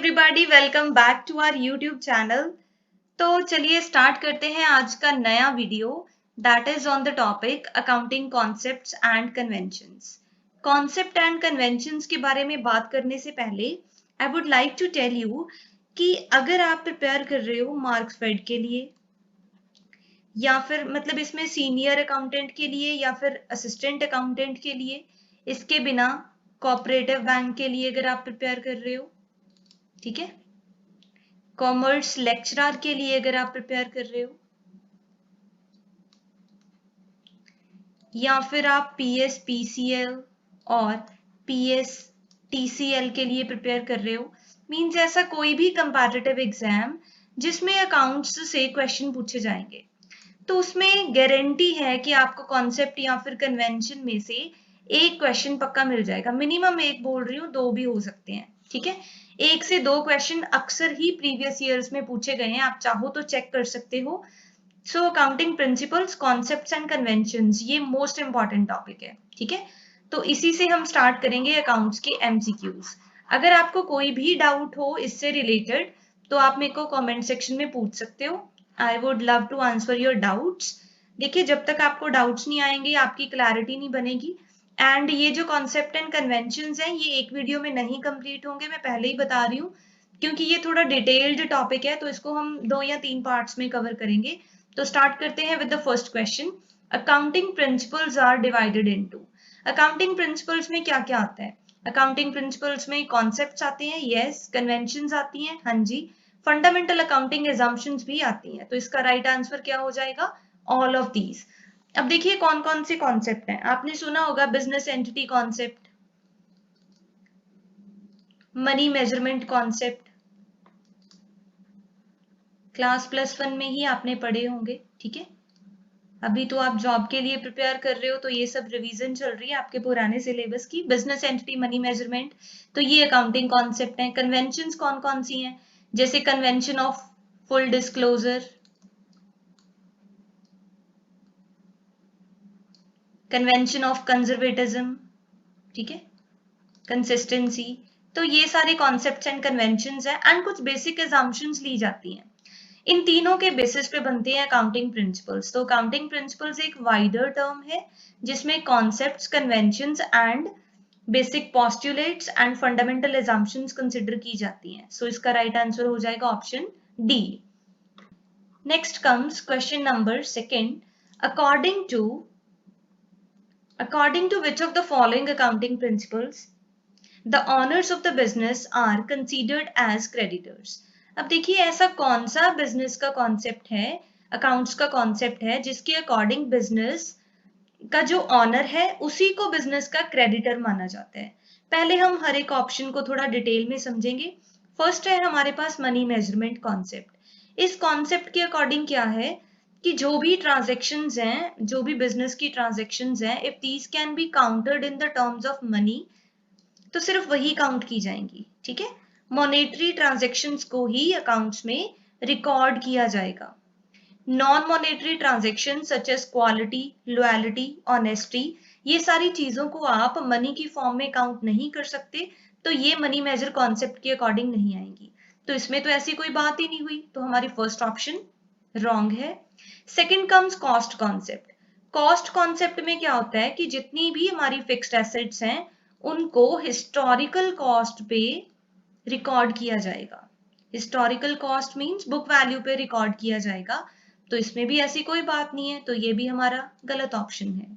Everybody, welcome back to our YouTube channel. तो चलिए start करते हैं आज का नया video that is on the topic accounting concepts and conventions. Concept and conventions के बारे में बात करने से पहले I would like to tell you कि अगर आप प्रिपेयर कर रहे हो मार्क्सफेड के लिए या फिर मतलब इसमें सीनियर अकाउंटेंट के लिए या फिर असिस्टेंट अकाउंटेंट के लिए, इसके बिना कोऑपरेटिव बैंक के लिए अगर आप प्रिपेयर कर रहे हो, ठीक है, कॉमर्स लेक्चरर के लिए अगर आप प्रिपेयर कर रहे हो, या फिर आप पीएस पीसीएल और पीएस टीसीएल के लिए प्रिपेयर कर रहे हो, मींस ऐसा कोई भी कंपैरेटिव एग्जाम जिसमें अकाउंट्स से क्वेश्चन पूछे जाएंगे, तो उसमें गारंटी है कि आपको कॉन्सेप्ट या फिर कन्वेंशन में से एक क्वेश्चन पक्का मिल जाएगा। मिनिमम एक बोल रही हूँ, दो भी हो सकते हैं, ठीक है। एक से दो क्वेश्चन अक्सर ही प्रीवियस ईयर्स में पूछे गए हैं, आप चाहो तो चेक कर सकते हो। So accounting principles, concepts and conventions, ये मोस्ट इंपॉर्टेंट टॉपिक है, ठीक है। तो इसी से हम स्टार्ट करेंगे अकाउंट्स के एमसीक्यूज। अगर आपको कोई भी डाउट हो इससे रिलेटेड तो आप मेरे को कमेंट सेक्शन में पूछ सकते हो। I would love to answer your doubts. देखिए, जब तक आपको डाउट्स नहीं आएंगे आपकी क्लैरिटी नहीं बनेगी। एंड ये जो कॉन्सेप्ट एंड कन्वेंशंस हैं ये एक वीडियो में नहीं कंप्लीट होंगे, मैं पहले ही बता रही हूँ, क्योंकि ये थोड़ा डिटेल्ड टॉपिक है, तो इसको हम 2 या 3 पार्ट्स में कवर करेंगे। तो स्टार्ट करते हैं with the first question. Accounting principles are divided into. Accounting principles में क्या क्या आता है? अकाउंटिंग प्रिंसिपल्स में कॉन्सेप्ट्स आते हैं, यस, कन्वेंशंस आती हैं, हाँ जी, फंडामेंटल अकाउंटिंग एजम्पशंस भी आती हैं। तो इसका राइट आंसर क्या हो जाएगा? All of these. अब देखिए कौन कौन से कॉन्सेप्ट हैं। आपने सुना होगा business entity concept, money measurement concept, class +1 में ही आपने पढ़े होंगे, ठीक है। अभी तो आप जॉब के लिए प्रिपेयर कर रहे हो तो ये सब रिवीजन चल रही है आपके पुराने सिलेबस की। बिजनेस एंटिटी, मनी मेजरमेंट, तो ये अकाउंटिंग कॉन्सेप्ट हैं। कन्वेंशंस कौन कौन सी हैं? जैसे convention of full disclosure, convention of conservatism, ठीक है, कंसिस्टेंसी। तो ये सारे कॉन्सेप्ट्स एंड कन्वेंशंस हैं एंड कुछ बेसिक असम्पशंस ली जाती हैं। इन तीनों के बेसिस पे बनते हैं अकाउंटिंग प्रिंसिपल्स। तो अकाउंटिंग प्रिंसिपल्स एक वाइडर टर्म है जिसमें concepts, conventions and basic postulates and fundamental assumptions consider की जाती हैं। सो इसका राइट आंसर हो जाएगा option D. Next comes question number second. According to which of the following accounting principles the owners of the business are considered as creditors? अब देखिए ऐसा कौन सा बिजनेस का कॉन्सेप्ट है, अकाउंट्स का कॉन्सेप्ट है जिसके अकॉर्डिंग बिजनेस का जो ऑनर है उसी को बिजनेस का क्रेडिटर माना जाता है। पहले हम हर एक ऑप्शन को थोड़ा डिटेल में समझेंगे। फर्स्ट है हमारे पास मनी मेजरमेंट कॉन्सेप्ट। इस कॉन्सेप्ट के अकॉर्डिंग क्या है कि जो भी ट्रांजेक्शन्स हैं, जो भी बिजनेस की ट्रांजेक्शन्स हैं, if these can be counted in the terms of money तो सिर्फ वही काउंट की जाएंगी, ठीक है। मॉनेटरी ट्रांजेक्शन्स को ही अकाउंट्स में रिकॉर्ड किया जाएगा। Non monetary transaction such as quality, loyalty, honesty, ये सारी चीजों को आप मनी की फॉर्म में काउंट नहीं कर सकते, तो ये मनी मेजर कॉन्सेप्ट के अकॉर्डिंग नहीं आएंगी। तो इसमें तो ऐसी कोई बात ही नहीं हुई, तो हमारी फर्स्ट ऑप्शन रॉन्ग है। Second comes cost concept. Cost concept में क्या होता है कि जितनी भी हमारी फिक्स्ड एसेट्स हैं उनको हिस्टोरिकल कॉस्ट पे रिकॉर्ड किया जाएगा। Historical cost means book value पे रिकॉर्ड किया जाएगा, तो इसमें भी ऐसी कोई बात नहीं है, तो ये भी हमारा गलत ऑप्शन है।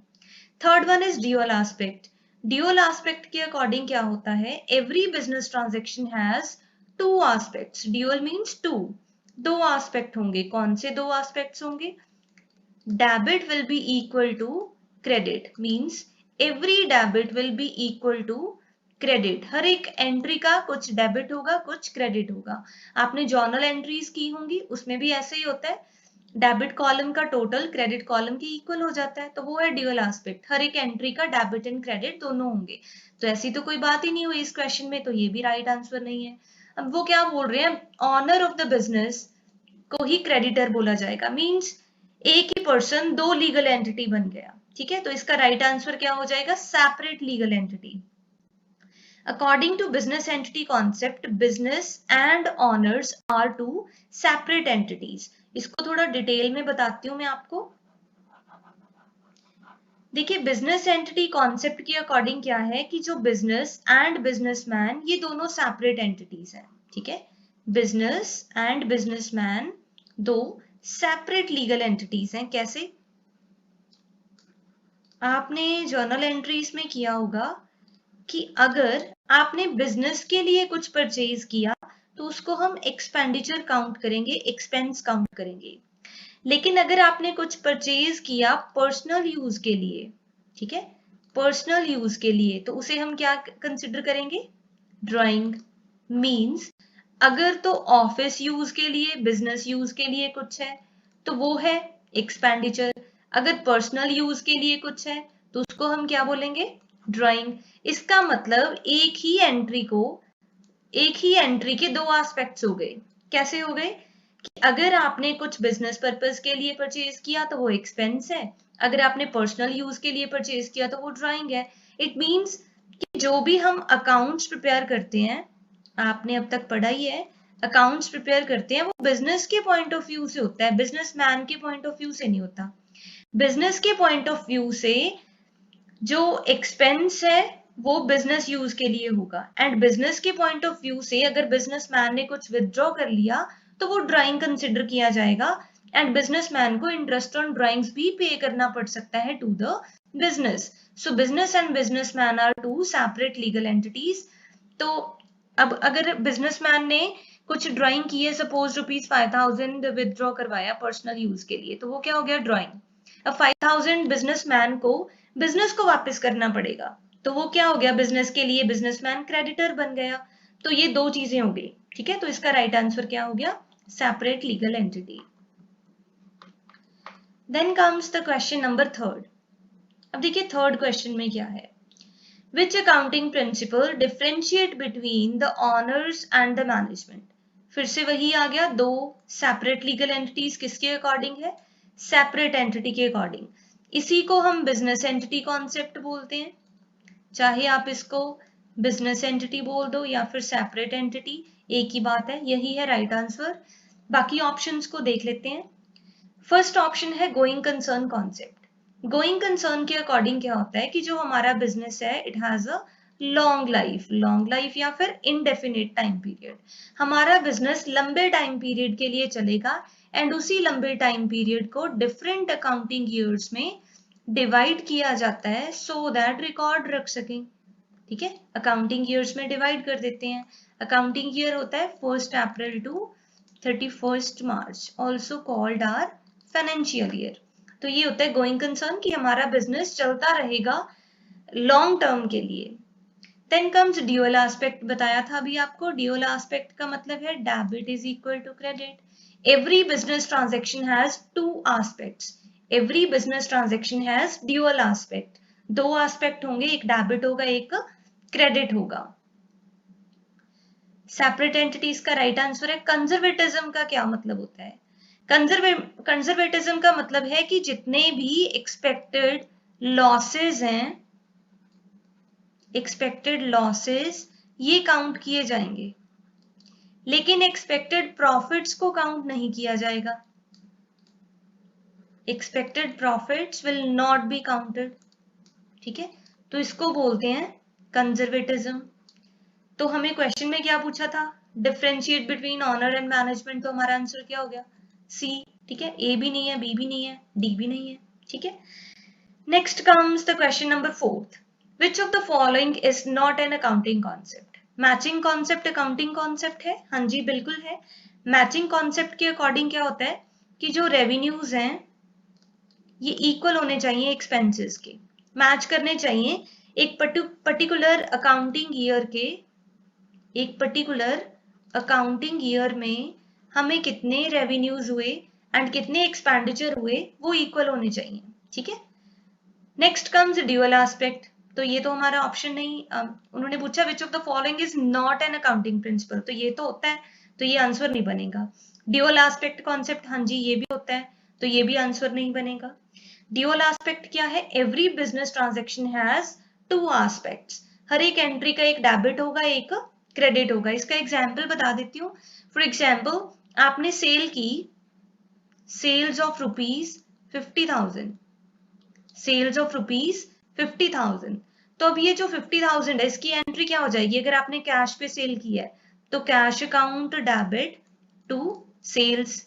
Third one is dual aspect. Dual aspect के अकॉर्डिंग क्या होता है, every business transaction has two aspects. Dual means two, दो एस्पेक्ट होंगे। कौन से दो एस्पेक्ट्स होंगे? Debit will be equal to credit, means every debit will be equal to credit. हर एक एंट्री का कुछ डेबिट होगा, कुछ क्रेडिट होगा। आपने जर्नल एंट्रीज की होंगी, उसमें भी ऐसे ही होता है, डेबिट कॉलम का टोटल क्रेडिट कॉलम के इक्वल हो जाता है, तो वो है ड्यूअल एस्पेक्ट। हर एक एंट्री का डेबिट एंड क्रेडिट दोनों होंगे। तो ऐसी तो कोई बात ही नहीं हुई इस क्वेश्चन में, तो ये भी राइट आंसर नहीं है। अब वो क्या बोल रहे हैं, ऑनर ऑफ द बिजनेस को ही क्रेडिटर बोला जाएगा, मींस एक ही पर्सन दो लीगल एंटिटी बन गया, ठीक है। तो इसका राइट आंसर क्या हो जाएगा? Separate legal entity. According to business entity concept, business and owners are two separate entities. इसको थोड़ा डिटेल में बताती हूँ मैं आपको. देखिए बिजनेस एंटिटी कॉन्सेप्ट के अकॉर्डिंग क्या है कि जो बिजनेस एंड बिजनेसमैन ये दोनों सेपरेट एंटिटीज हैं. ठीक है, बिजनेस एंड बिजनेसमैन दो सेपरेट लीगल एंटिटीज हैं. कैसे? आपने जर्नल एंट्रीज में किया होगा कि अगर आपने बिजनेस के लिए कुछ परचेज किया तो उसको हम एक्सपेंडिचर काउंट करेंगे, एक्सपेंस काउंट करेंगे. लेकिन अगर आपने कुछ परचेज किया पर्सनल यूज के लिए, ठीक है, पर्सनल यूज के लिए, तो उसे हम क्या कंसिडर करेंगे? ड्राइंग. मींस अगर तो ऑफिस यूज के लिए, बिजनेस यूज के लिए कुछ है तो वो है एक्सपेंडिचर. अगर पर्सनल यूज के लिए कुछ है तो उसको हम क्या बोलेंगे? ड्राइंग. इसका मतलब एक ही एंट्री के दो एस्पेक्ट्स हो गए. कैसे हो गए? कि अगर आपने कुछ बिजनेस पर्पस के लिए परचेज किया तो वो एक्सपेंस है, अगर आपने पर्सनल यूज के लिए परचेज किया तो वो ड्राइंग है. इट मींस कि जो भी हम अकाउंट्स प्रिपेयर करते हैं, आपने अब तक पढ़ा ही है, अकाउंट्स प्रिपेयर करते हैं वो बिजनेस के पॉइंट ऑफ व्यू से होता है, बिजनेसमैन के पॉइंट ऑफ व्यू से नहीं होता. बिजनेस के पॉइंट ऑफ व्यू से जो एक्सपेंस है वो बिजनेस यूज के लिए होगा, एंड बिजनेस के पॉइंट ऑफ व्यू से अगर बिजनेसमैन ने कुछ विथड्रॉ कर लिया तो वो ड्राइंग कंसिडर किया जाएगा, एंड बिजनेसमैन को इंटरेस्ट ऑन ड्राइंग्स भी पे करना पड़ सकता है to the business. So business and businessman are two separate legal entities. तो अब अगर बिजनेसमैन ने कुछ ड्राइंग की है, सपोज ₹5,000 विथड्रॉ करवाया पर्सनल यूज के लिए, तो वो क्या हो गया? ड्राइंग. अब 5,000 बिजनेसमैन को बिजनेस को वापस करना पड़ेगा, तो वो क्या हो गया? बिजनेस के लिए बिजनेसमैन क्रेडिटर बन गया. तो ये दो चीजें हो गई. ठीक है, तो इसका राइट आंसर क्या हो गया? Separate legal entity. Then comes the question number 3. अब देखिए थर्ड क्वेश्चन में क्या है? Which accounting principle differentiate between the owners and the management? फिर से वही आ गया, दो सेपरेट लीगल एंटिटीज किसके अकॉर्डिंग है? सेपरेट एंटिटी के अकॉर्डिंग. इसी को हम बिजनेस एंटिटी कॉन्सेप्ट बोलते हैं. चाहे आप इसको बिजनेस एंटिटी बोल दो या फिर सेपरेट एंटिटी, एक ही बात है. यही है राइट आंसर. बाकी ऑप्शंस को देख लेते हैं. फर्स्ट ऑप्शन है going concern concept. Going concern के अकॉर्डिंग क्या होता है कि जो हमारा बिजनेस है it has a long life या फिर इनडेफिनिट टाइम पीरियड. हमारा बिजनेस लंबे टाइम पीरियड के लिए चलेगा, एंड उसी लंबे टाइम पीरियड को डिफरेंट अकाउंटिंग ईयर्स में डिवाइड किया जाता है सो दैट रिकॉर्ड रख सकें. ठीक है, अकाउंटिंग ईयर्स में डिवाइड कर देते हैं. अकाउंटिंग ईयर होता है 1 April to 31 March, also called are financial year. तो ये होता है गोइंग कंसर्न कि हमारा बिजनेस चलता रहेगा लॉन्ग टर्म के लिए. Then comes dual aspect. बताया था अभी आपको, ड्यूअल एस्पेक्ट का मतलब है debit is equal to credit. Every business transaction has two aspects. Every business transaction has dual aspect. दो एस्पेक्ट होंगे, एक डेबिट होगा, एक क्रेडिट होगा. सेपरेट एंटिटीज का राइट आंसर है. कंजर्वेटिज्म का क्या मतलब होता है? कंजर्वेटिज्म का मतलब है कि जितने भी एक्सपेक्टेड लॉसेस हैं, एक्सपेक्टेड लॉसेस ये काउंट किए जाएंगे, लेकिन एक्सपेक्टेड प्रॉफिट्स को काउंट नहीं किया जाएगा. Expected profits will not be counted. ठीक है, तो इसको बोलते हैं कंजर्वेटिज्म. तो हमें क्वेश्चन में क्या पूछा था? Differentiate between owner and management. तो हमारा आंसर क्या हो गया? सी. ठीक है, ए भी नहीं है, बी भी नहीं है, डी भी नहीं है. ठीक है, next comes the question number 4. Which of the following is not an accounting concept? Matching concept accounting concept है? हाँ जी बिल्कुल है. मैचिंग कॉन्सेप्ट के अकॉर्डिंग क्या होता है कि जो रेवेन्यूज हैं ये इक्वल होने चाहिए एक्सपेंसेस के, मैच करने चाहिए. एक पर्टिकुलर अकाउंटिंग ईयर के, एक पर्टिकुलर अकाउंटिंग ईयर में हमें कितने रेवेन्यूज हुए एंड कितने एक्सपेंडिचर हुए वो इक्वल होने चाहिए. ठीक है, नेक्स्ट कम्स ड्यूअल एस्पेक्ट. तो ये तो हमारा ऑप्शन नहीं. उन्होंने पूछा which of the following is not an accounting principle. तो ये तो होता है, तो ये आंसर नहीं बनेगा. ड्यूअल एस्पेक्ट कॉन्सेप्ट, हाँ जी ये भी होता है, तो ये भी आंसर नहीं बनेगा. ड्यूअल एस्पेक्ट क्या है? Every business transaction has two aspects. हर एक एंट्री का एक डेबिट होगा, एक क्रेडिट होगा। इसका एग्जाम्पल बता देती हूँ। फॉर एग्जाम्पल, आपने सेल की, सेल्स ऑफ ₹50,000, सेल्स ऑफ ₹50,000। तो अब ये जो 50,000 है, इसकी एंट्री क्या हो जाएगी? अगर आपने कैश पे सेल की है तो cash account debit to sales,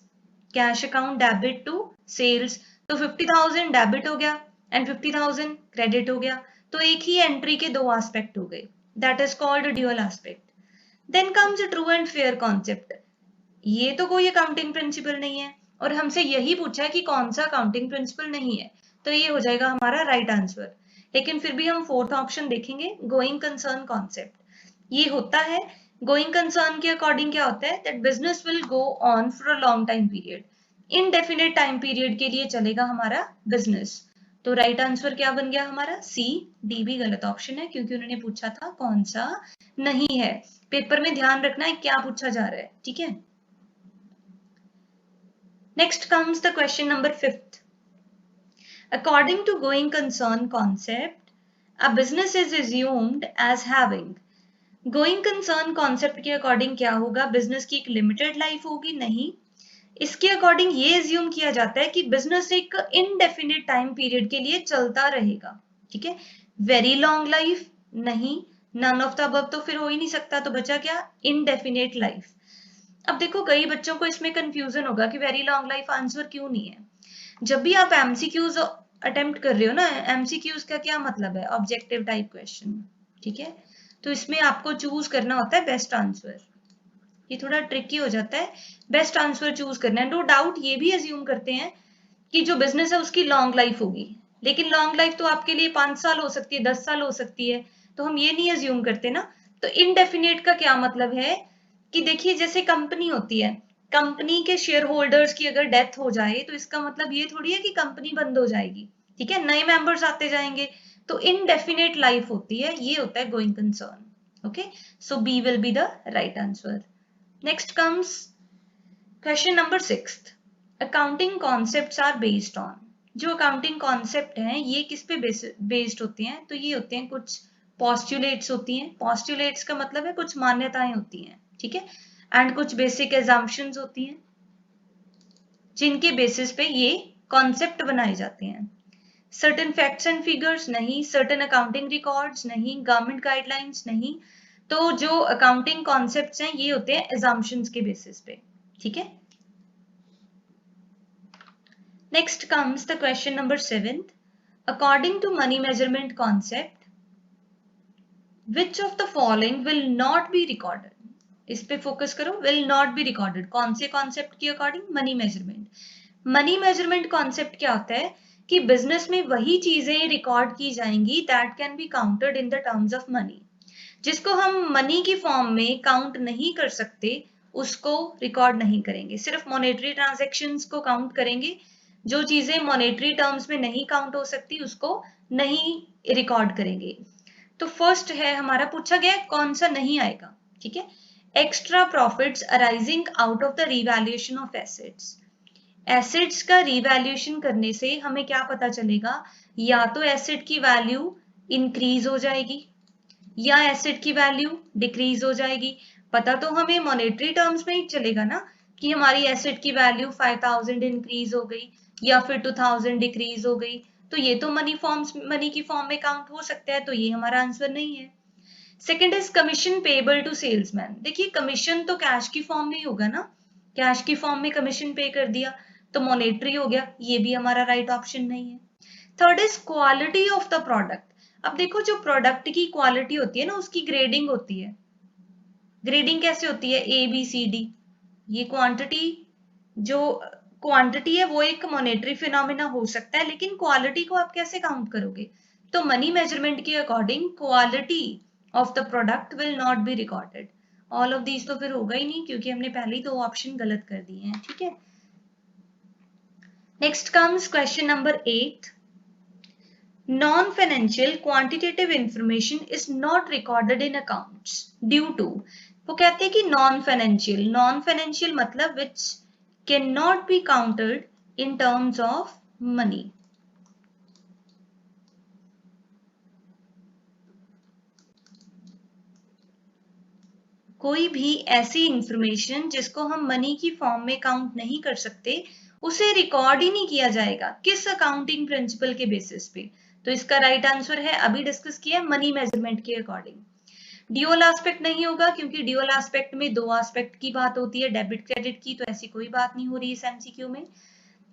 cash account debit to sales. तो 50,000 डेबिट हो गया एंड 50,000 क्रेडिट हो गया। तो एक ही एंट्री के दो एस्पेक्ट हो गए, that is called dual aspect. Then comes true and fair concept. ये तो कोई अकाउंटिंग प्रिंसिपल नहीं है और हमसे यही पूछा है कि कौन सा अकाउंटिंग प्रिंसिपल नहीं है, तो ये हो जाएगा हमारा राइट आंसर। लेकिन फिर भी हम फोर्थ ऑप्शन देखेंगे, गोइंग कंसर्न कॉन्सेप्ट। ये होता है गोइंग कंसर्न के अकॉर्डिंग क्या होता है, that business will go on for a long time period, indefinite time period के लिए चलेगा हमारा बिजनेस। तो राइट आंसर क्या बन गया हमारा? सी। डी भी गलत ऑप्शन है क्योंकि उन्होंने पूछा था कौन सा नहीं है। पेपर में ध्यान रखना है क्या पूछा जा रहा है, ठीक है। Next comes the question number 5th. According to going concern concept, a business is assumed as having. Going concern concept के अकॉर्डिंग क्या होगा? बिजनेस की एक लिमिटेड लाइफ होगी? नहीं, इसके अकॉर्डिंग ये एज्यूम किया जाता है कि बिजनेस एक इनडेफिनिट टाइम पीरियड के लिए चलता रहेगा, ठीक है। Very long life? नहीं, नन ऑफ द अबव तो फिर हो ही नहीं सकता, तो बचा क्या? Indefinite life. अब देखो, कई बच्चों को इसमें कंफ्यूजन होगा कि वेरी लॉन्ग लाइफ आंसर क्यों नहीं है। जब भी आप एमसीक्यूज अटेम्प्ट कर रहे हो ना, एमसीक्यूज का क्या मतलब है? ऑब्जेक्टिव टाइप क्वेश्चन, ठीक है। तो इसमें आपको चूज करना होता है बेस्ट आंसर। ये थोड़ा ट्रिकी हो जाता है, बेस्ट आंसर चूज करना है। नो डाउट ये भी अज्यूम करते हैं कि जो बिजनेस है उसकी लॉन्ग लाइफ होगी, लेकिन लॉन्ग लाइफ तो आपके लिए 5 साल हो सकती है, 10 साल हो सकती है, तो हम ये नहीं अज्यूम करते ना। तो इनडेफिनेट का क्या मतलब है कि देखिए, जैसे कंपनी होती है, कंपनी के शेयर होल्डर्स की अगर डेथ हो जाए तो इसका मतलब ये थोड़ी है कि कंपनी बंद हो जाएगी, ठीक है, नए मेंबर्स आते जाएंगे। तो इनडेफिनेट लाइफ होती है, ये होता है going concern. Okay, so B will be the right answer. Next comes question number 6th. Accounting concepts are based on. जो अकाउंटिंग कॉन्सेप्ट हैं ये किस पे बेस्ड होते हैं? तो ये होते हैं कुछ पॉस्टुलेट्स होती हैं। पॉस्टुलेट्स का मतलब है कुछ मान्यताएं होती हैं, ठीक है, एंड कुछ बेसिक एजम्पशंस होती हैं जिनके बेसिस पे ये कॉन्सेप्ट बनाए जाते हैं। Certain facts and figures? नहीं। Certain accounting records? नहीं। Government guidelines? नहीं। तो जो अकाउंटिंग कॉन्सेप्ट्स हैं ये होते हैं एजम्पशंस के बेसिस पे, ठीक है। Next comes the question number 7th. According to money measurement concept, which of the following will not be recorded? इस पे फोकस करो, will not be recorded। कौन से कॉन्सेप्ट के according? Money measurement. Money measurement concept क्या होता है कि बिजनेस में वही चीजें रिकॉर्ड की जाएंगी that can be counted in the terms of money. जिसको हम मनी की फॉर्म में काउंट नहीं कर सकते उसको रिकॉर्ड नहीं करेंगे, सिर्फ मॉनेटरी ट्रांजैक्शंस को काउंट करेंगे। जो चीजें मॉनेटरी टर्म्स में नहीं काउंट हो सकती उसको नहीं रिकॉर्ड करेंगे। तो फर्स्ट है हमारा, पूछा गया कौन सा नहीं आएगा, ठीक है। Extra profits arising out of the revaluation of assets. Assets का रिवैल्यूएशन करने से हमें क्या पता चलेगा? या तो एसेट की वैल्यू इंक्रीज हो जाएगी या एसेट की वैल्यू डिक्रीज हो जाएगी। पता तो हमें मॉनेटरी टर्म्स में ही चलेगा ना कि हमारी एसेट की वैल्यू 5,000 इंक्रीज हो गई या फिर 2,000 डिक्रीज हो गई। तो ये तो मनी की फॉर्म में काउंट हो सकता है, तो ये हमारा आंसर नहीं है। Second is commission payable to salesman. देखिए, कमीशन तो कैश की फॉर्म में ही होगा ना, कैश की फॉर्म में कमीशन पे कर दिया तो मॉनेटरी हो गया, ये भी हमारा राइट ऑप्शन नहीं है। Third is quality of the product. अब देखो, जो प्रोडक्ट की क्वालिटी होती है ना उसकी ग्रेडिंग होती है। ग्रेडिंग कैसे होती है? A B C D. ये क्वांटिटी, जो क्वांटिटी है वो एक मॉनेटरी फिनोमिना हो सकता है, लेकिन क्वालिटी को आप कैसे काउंट करोगे? तो मनी मेजरमेंट के according quality of the product will not be recorded. All of these तो फिर होगा ही नहीं क्योंकि हमने पहले ही 2 ऑप्शन गलत कर दिए हैं, ठीक है। Next comes question number 8. Non-financial quantitative information is not recorded in accounts due to। वो कहते हैं कि non-financial मतलब which cannot be counted in terms of money। कोई भी ऐसी इंफॉर्मेशन जिसको हम मनी की फॉर्म में काउंट नहीं कर सकते, उसे रिकॉर्ड ही नहीं किया जाएगा। किस अकाउंटिंग प्रिंसिपल के बेसिस पे? तो इसका राइट आंसर है, अभी डिस्कस किया, मनी मेजरमेंट के अकॉर्डिंग। ड्यूअल एस्पेक्ट नहीं होगा, क्योंकि ड्यूअल एस्पेक्ट में दो एस्पेक्ट की बात होती है, डेबिट क्रेडिट की, तो ऐसी कोई बात नहीं हो रही इस एमसीक्यू में।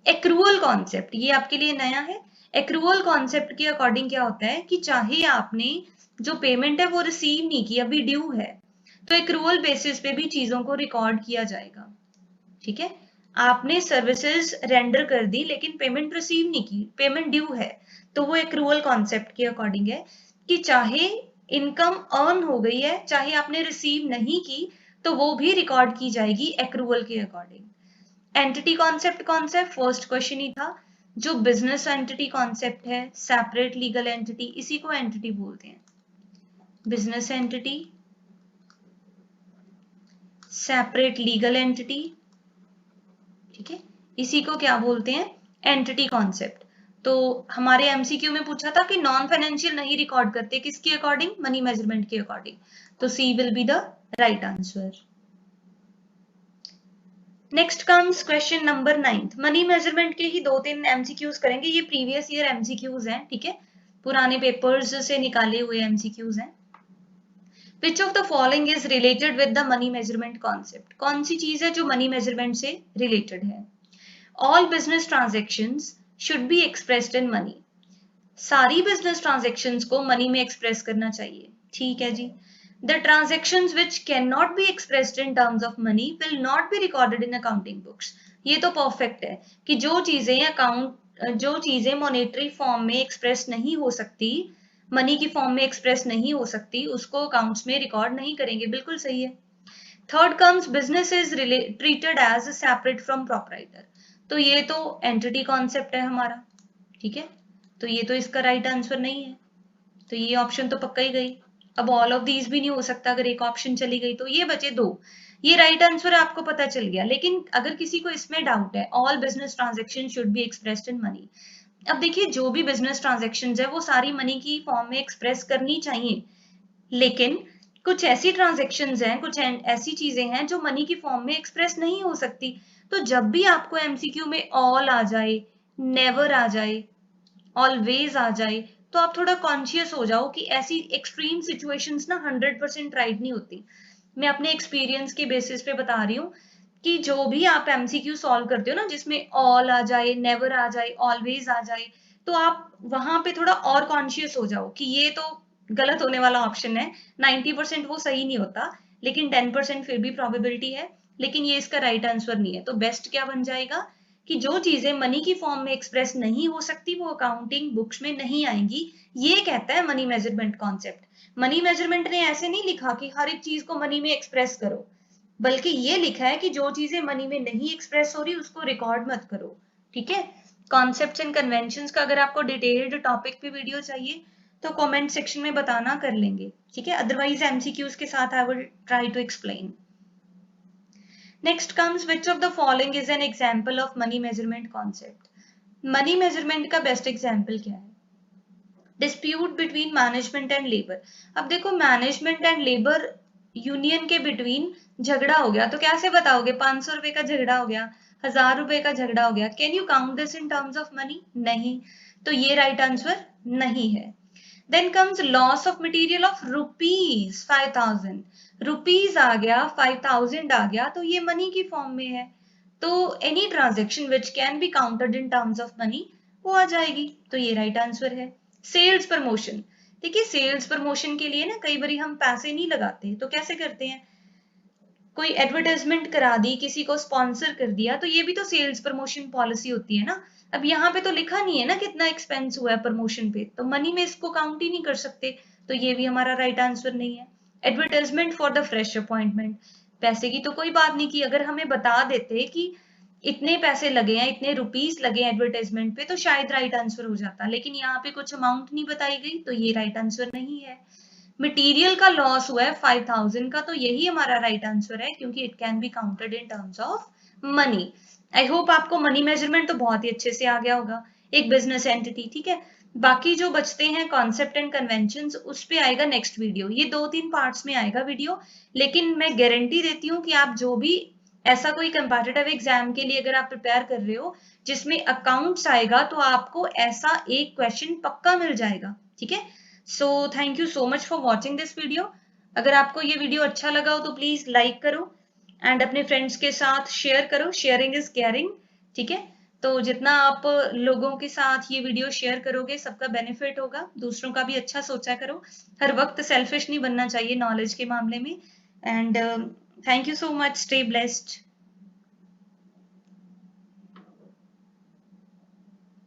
एक्रूअल कॉन्सेप्ट, ये आपके लिए नया है। एक्रूअल कॉन्सेप्ट के अकॉर्डिंग क्या होता है कि चाहे आपने जो पेमेंट है वो रिसीव नहीं की, अभी ड्यू है, तो एक्रूअल बेसिस पे भी चीजों को रिकॉर्ड किया जाएगा। ठीक है, आपने सर्विसेज रेंडर कर दी लेकिन पेमेंट रिसीव नहीं की, पेमेंट ड्यू है, तो वो एक्रूअल कॉन्सेप्ट के अकॉर्डिंग है कि चाहे इनकम अर्न हो गई है, चाहे आपने रिसीव नहीं की, तो वो भी रिकॉर्ड की जाएगी एक्रूअल के अकॉर्डिंग। एंटिटी कॉन्सेप्ट कौन सा है? फर्स्ट क्वेश्चन ही था। जो बिजनेस एंटिटी कॉन्सेप्ट है, सेपरेट लीगल एंटिटी, इसी को एंटिटी बोलते हैं। Business entity, separate legal entity, ठीक है, इसी को क्या बोलते हैं? Entity concept. तो हमारे एमसीक्यू में पूछा था कि नॉन फाइनेंशियल नहीं रिकॉर्ड करते, किसके अकॉर्डिंग? मनी मेजरमेंट के अकॉर्डिंग, तो C will be the right answer. Next comes question number 9। Money measurement के ही 2-3 एमसीक्यूज करेंगे, ये प्रीवियस ईयर एमसीक्यूज हैं, ठीक है, पुराने पेपर्स से निकाले हुए एमसीक्यूज हैं। Which of the following is related with the money measurement concept? कौन सी चीज है जो मनी मेजरमेंट से रिलेटेड है? All business transactions should be expressed in money. सारी बिजनेस ट्रांजेक्शन्स को मनी में एक्सप्रेस करना चाहिए, ठीक है जी। The transactions which cannot be expressed in terms of money will not be recorded in accounting books. ये तो परफेक्ट है कि जो चीजें मॉनेटरी फॉर्म में एक्सप्रेस नहीं हो सकती, मनी की फॉर्म में एक्सप्रेस नहीं हो सकती, उसको अकाउंट्स में रिकॉर्ड नहीं करेंगे, बिल्कुल सही है। Third comes business is treated as separate from proprietor, तो ये तो एंटिटी कॉन्सेप्ट है हमारा, ठीक है, तो ये तो इसका राइट आंसर नहीं है, तो ये ऑप्शन तो पक्का ही गई। अब ऑल ऑफ दीज भी नहीं हो सकता, अगर एक ऑप्शन चली गई तो ये बचे दो, ये राइट आंसर है, आपको पता चल गया। लेकिन अगर किसी को इसमें डाउट है, all business transaction should be expressed in money, अब देखिए जो भी बिजनेस ट्रांजेक्शन है वो सारी मनी की फॉर्म में एक्सप्रेस करनी चाहिए, लेकिन कुछ ऐसी ट्रांजेक्शन हैं, कुछ ऐसी चीजें हैं जो मनी की फॉर्म में एक्सप्रेस नहीं हो सकती। तो जब भी आपको एमसीक्यू में ऑल आ जाए, नेवर आ जाए, ऑलवेज आ जाए, तो आप थोड़ा कॉन्शियस हो जाओ कि ऐसी एक्सट्रीम सिचुएशंस ना 100% राइट नहीं होती। मैं अपने एक्सपीरियंस के बेसिस पे बता रही हूँ कि जो भी आप एमसीक्यू सॉल्व करते हो ना, जिसमें ऑल आ जाए, नेवर आ जाए, ऑलवेज आ जाए, तो आप वहां पे थोड़ा और कॉन्शियस हो जाओ कि ये तो गलत होने वाला ऑप्शन है, 90% वो सही नहीं होता, लेकिन 10% फिर भी प्रोबेबिलिटी है, लेकिन ये इसका राइट आंसर नहीं है। तो बेस्ट क्या बन जाएगा कि जो चीजें मनी की फॉर्म में एक्सप्रेस नहीं हो सकती वो अकाउंटिंग बुक्स में नहीं आएंगी, ये कहता है money measurement concept. Money measurement ने ऐसे नहीं लिखा कि हर एक चीज को मनी में एक्सप्रेस करो, बल्कि ये लिखा है कि जो चीजें मनी में नहीं एक्सप्रेस हो रही उसको रिकॉर्ड मत करो, ठीक है। कॉन्सेप्ट्स एंड कन्वेंशंस का अगर आपको डिटेल्ड टॉपिक पे वीडियो चाहिए तो कमेंट सेक्शन में बताना, कर लेंगे, ठीक है, अदरवाइज एमसीक्यूज के साथ I will try to explain. Next comes which of the following is an example of money measurement concept? Money measurement का best example क्या है? Dispute between management and labor. अब देखो management and labor यूनियन के between झगड़ा हो गया, तो कैसे बताओगे? 500 रुपए का झगड़ा हो गया, 1000 रुपए का झगड़ा हो गया, can you count this in terms of money? नहीं, तो ये राइट आंसर नहीं है। Then comes loss of material of rupees 5000, rupees आ गया, 5000 आ गया, तो ये मनी की फॉर्म में है, तो any transaction which can be counted in terms of money वो आ जाएगी, तो ये राइट आंसर है। सेल्स प्रमोशन, देखिए सेल्स प्रमोशन के लिए ना कई बार हम पैसे नहीं लगाते, तो कैसे करते हैं? कोई एडवर्टाइजमेंट करा दी, किसी को स्पॉन्सर कर दिया, तो ये भी तो सेल्स प्रमोशन पॉलिसी होती है ना। अब यहाँ पे तो लिखा नहीं है ना कितना एक्सपेंस हुआ है प्रमोशन पे, तो मनी में इसको काउंट ही नहीं कर सकते, तो ये भी हमारा राइट आंसर नहीं है। Advertisement for the fresh appointment, पैसे की तो कोई बात नहीं की, अगर हमें बता देते कि इतने पैसे लगे हैं, इतने रुपीस लगे एडवर्टाइजमेंट पे, तो शायद राइट आंसर हो जाता, लेकिन यहाँ पे कुछ अमाउंट नहीं बताई गई, तो ये राइट आंसर नहीं है। मटेरियल का लॉस हुआ है 5000 का, तो यही हमारा राइट आंसर है, क्योंकि it can be counted in terms of money. I hope आपको मनी मेजरमेंट तो बहुत ही अच्छे से आ गया होगा। एक बिजनेस एंटिटी, ठीक है, बाकी जो बचते हैं कॉन्सेप्ट एंड कन्वेंशंस, उस पे आएगा नेक्स्ट वीडियो। ये 2-3 पार्ट्स में आएगा वीडियो, लेकिन मैं गारंटी देती हूँ कि आप जो भी ऐसा कोई कंपैटिटिव एग्जाम के लिए अगर आप प्रिपेयर कर रहे हो जिसमें अकाउंट्स आएगा, तो आपको ऐसा एक क्वेश्चन पक्का मिल जाएगा। ठीक है, so thank you so much for watching this video. अगर आपको ये वीडियो अच्छा लगा हो तो प्लीज लाइक करो एंड अपने फ्रेंड्स के साथ शेयर करो, शेयरिंग इज केयरिंग। ठीक है, तो जितना आप लोगों के साथ ये वीडियो शेयर करोगे सबका बेनिफिट होगा। दूसरों का भी अच्छा सोचा करो, हर वक्त सेल्फिश नहीं बनना चाहिए नॉलेज के मामले में। And thank you so much, stay blessed.